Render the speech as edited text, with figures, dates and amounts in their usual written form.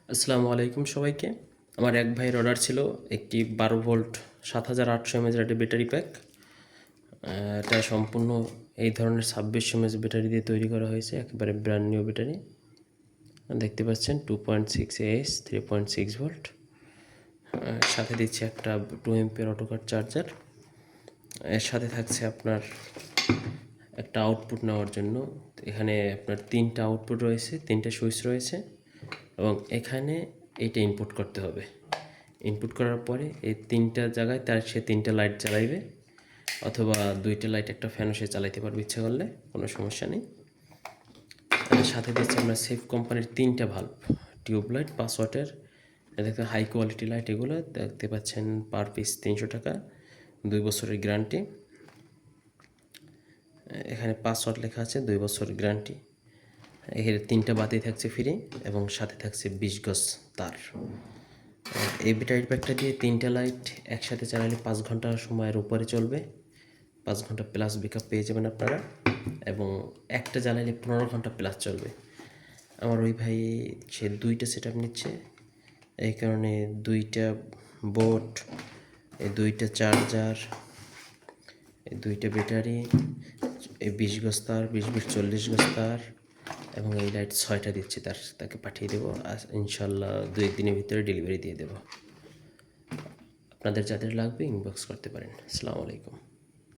আসসালামু আলাইকুম সবাইকে। আমার এক ভাইয়ের অর্ডার ছিল একটি 12 ভোল্ট 7800 mAh একটা ব্যাটারি প্যাক। এটা সম্পূর্ণ এই ধরনের 2600 mAh ব্যাটারি দিয়ে তৈরি করা হয়েছে, একেবারে ব্র্যান্ড নিউ ব্যাটারি। দেখতে পাচ্ছেন 2.6 Ah 3.6 ভোল্ট। সাথে দিচ্ছে একটা 2 ampere অটোকাট চার্জার। এর সাথে থাকছে আপনার একটা আউটপুট নেওয়ার জন্য। এখানে আপনার 3টা আউটপুট রয়েছে, 3টা সুইচ রয়েছে এবং এখানে এইটা ইনপুট করতে হবে। ইনপুট করার পরে এই 3টা জায়গায় সে 3টা লাইট জ্বালাইবে, অথবা 2টা লাইট একটা ফ্যানও সে চালাইতে পারবে ইচ্ছা করলে, কোনো সমস্যা নেই। তার সাথে দিচ্ছে আমরা সেফ কোম্পানির 3টা ভাল্ব টিউব লাইট 5 ওয়াটের। দেখতে হাই কোয়ালিটি লাইট, এগুলো দেখতে পাচ্ছেন পার পিস 300 টাকা, 2 বছরের গ্যারান্টি। এখানে 5 ওয়াট লেখা আছে, 2 বছরের গ্যারান্টি। এর 3টা বাতি থাকছে ফ্রি এবং সাথে থাকছে 20 গজ তার। এই ব্যাটারি প্যাকটা দিয়ে 3টা লাইট একসাথে চালালে 5 ঘন্টা সময়ের উপরে চলবে, 5 ঘন্টা প্লাস ব্যাকআপ পেয়ে যাবেন আপনারা, এবং একটা জ্বালালে 15 ঘন্টা প্লাস চলবে। আমার ওই ভাই সে 2টা সেট আপ নিচ্ছে, এই কারণে 2টা বোর্ড, এই 2টা চার্জার, এই 2টা ব্যাটারি, এই 20 গজ তার, 20 40 গজ তার এবং এই লাইট 6টা দিচ্ছি, তাকে পাঠিয়ে দেবো। ইনশাল্লাহ 2 দিনের ভিতরে ডেলিভারি দিয়ে দেবো। আপনাদের যাদের লাগবে ইনবক্স করতে পারেন। আসসালামু আলাইকুম।